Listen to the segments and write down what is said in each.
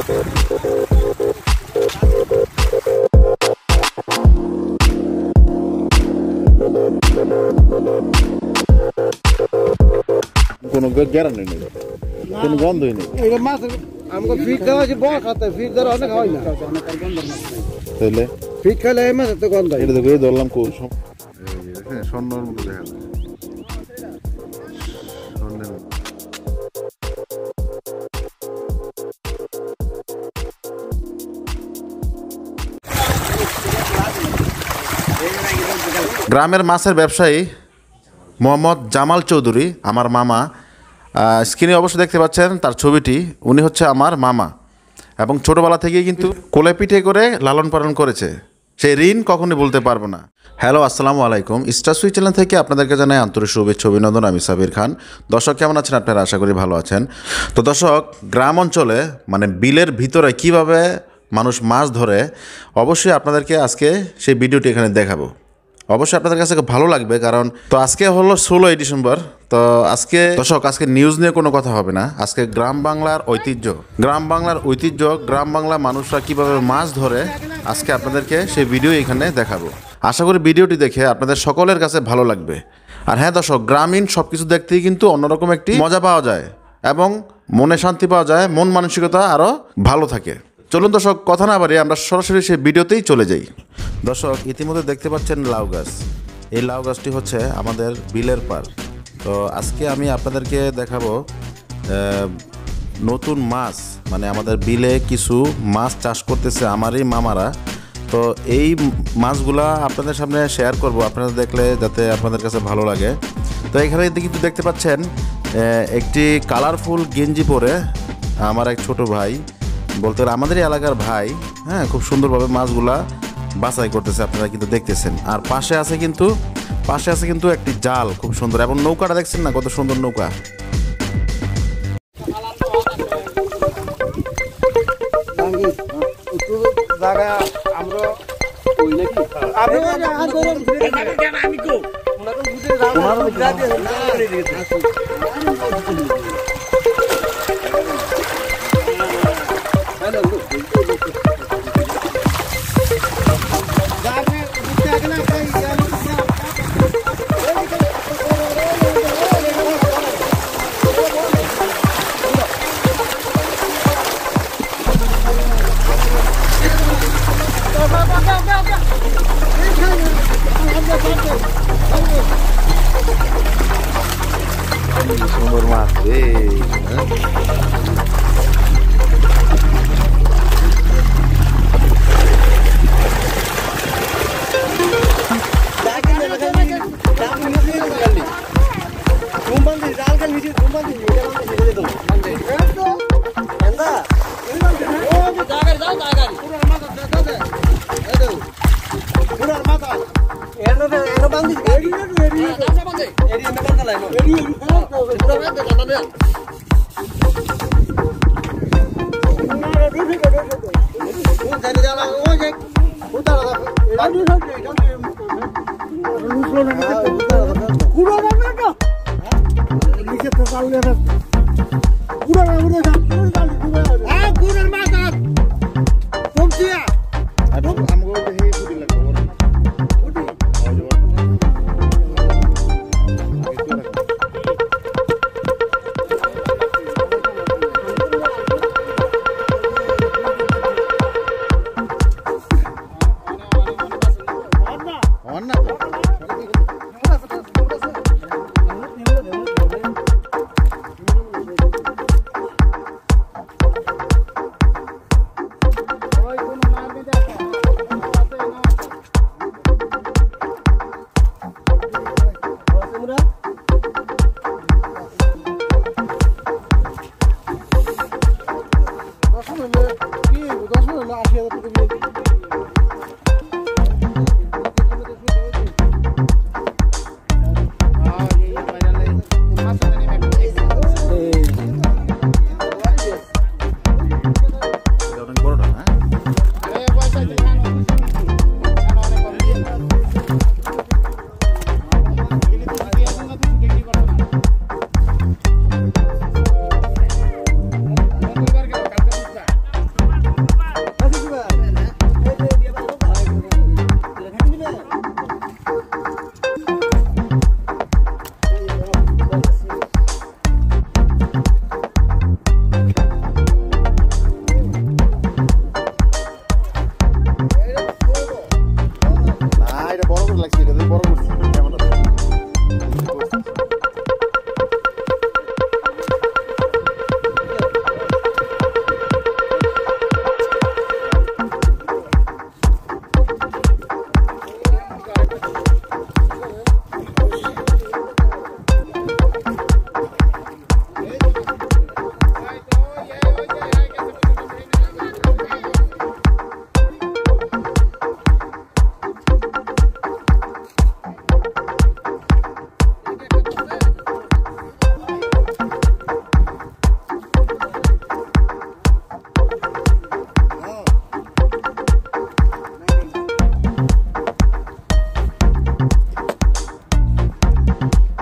কোনো গ্যারান্টি নেই, কোনো গন্ধই নেই। মাছ আমাকে ফিট দেওয়া আছে, বড় খাতে ফিট দেওয়া অনেক হয় না, তাহলে ফিট খেলে এই মাছ তো গন্ধ। এটা দেখো ধরলাম স্বর্ণের মতো দেখা যায়। গ্রামের মাছের ব্যবসায়ী মোহাম্মদ জামাল চৌধুরী আমার মামা। স্ক্রিনে অবশ্যই দেখতে পাচ্ছেন তার ছবিটি। উনি হচ্ছে আমার মামা এবং ছোটোবেলা থেকেই কিন্তু কোলে পিঠে করে লালন পালন করেছে। সেই ঋণ কখনই বলতে পারবো না। হ্যালো, আসসালামু আলাইকুম। স্টার সুইচ চ্যানেল থেকে আপনাদেরকে জানাই আন্তরিক শুভেচ্ছা অভিনন্দন। আমি সাবির খান। দর্শক কেমন আছেন আপনারা? আশা করি ভালো আছেন। তো দর্শক, গ্রাম অঞ্চলে মানে বিলের ভিতরে কিভাবে মানুষ মাছ ধরে, অবশ্যই আপনাদেরকে আজকে সেই ভিডিওটি এখানে দেখাবো। অবশ্যই আপনাদের কাছে ভালো লাগবে, কারণ তো আজকে হলো 16ই ডিসেম্বর। তো আজকে দর্শক, আজকে নিউজ নিয়ে কোনো কথা হবে না। আজকে গ্রাম বাংলার ঐতিহ্য, গ্রাম বাংলা মানুষরা কিভাবে মাছ ধরে, আজকে আপনাদেরকে সেই ভিডিও এখানে দেখাবো। আশা করি ভিডিওটি দেখে আপনাদের সকলের কাছে ভালো লাগবে। আর হ্যাঁ দর্শক, গ্রামীণ সব কিছু দেখতেই কিন্তু অন্যরকম একটি মজা পাওয়া যায় এবং মনে শান্তি পাওয়া যায়, মন মানসিকতা আরও ভালো থাকে। চলুন দর্শক, কথা না বাড়িয়ে আমরা সরাসরি সেই ভিডিওতেই চলে যাই। দর্শক, ইতিমধ্যে দেখতে পাচ্ছেন লাউ গাছ। এই লাউ গাছটি হচ্ছে আমাদের বিলের পার। তো আজকে আমি আপনাদেরকে দেখাবো নতুন মাছ, মানে আমাদের বিলে কিছু মাছ চাষ করতেছে আমারই মামারা। তো এই মাছগুলা আপনাদের সামনে শেয়ার করব, আপনারা দেখলে যাতে আপনাদের কাছে ভালো লাগে। তো এখানে কিন্তু দেখতে পাচ্ছেন একটি কালারফুল গেঞ্জি পরে আমার এক ছোট ভাই, বলতে গেলে আমাদেরই এলাকার ভাই, হ্যাঁ, খুব সুন্দরভাবে মাছগুলা বাছাই করতেছে, আপনারা কিন্তু দেখতেছেন। আর পাশে আছে কিন্তু একটি জাল, খুব সুন্দর। এবং নৌকাটা দেখছেন না, কত সুন্দর নৌকা। সুন্দর মাছ রে।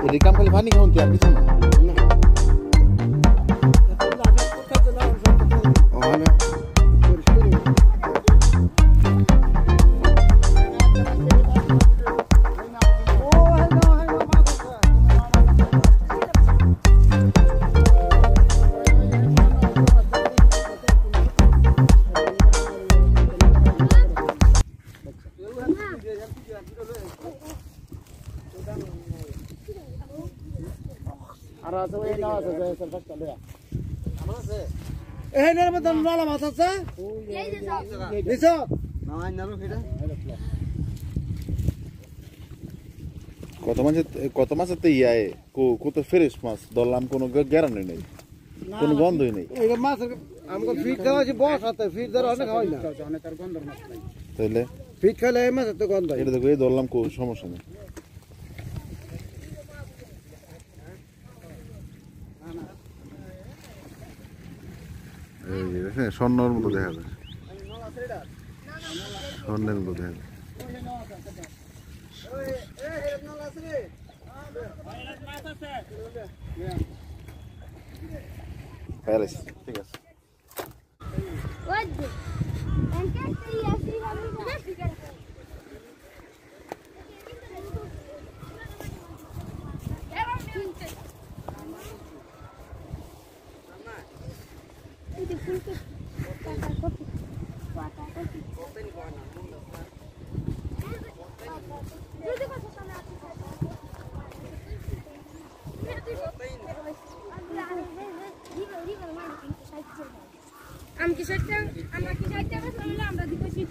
এদিকে কাম খালি পানি খাওয়ান কি আর কিছু না? এই নের মধ্যে নালা মাছ আছে নিছো কত মাছের তো ইয়ায় কত ফ্রেশ মাছ ধরলাম, কোনো গ্যারান্টি নেই, কোনো গন্ধই নেই। এই মাছ আমাকে ফিট খাওয়া আছে বড় খাতে ফিট ধরে অনেক হয় না তাইলে ফিট খেলে এই মাছের তো গন্ধ হয়। এটা দেখো এই ধরলাম, কোনো সমস্যা নেই। এই যে দেখেন, স্বর্ণের মতো দেখা যায়, স্বর্ণের মতো দেখা যায়। ঠিক আছে। আমি কি 60 টাকা আমরা কি 60 টাকা আমরা দিতেছি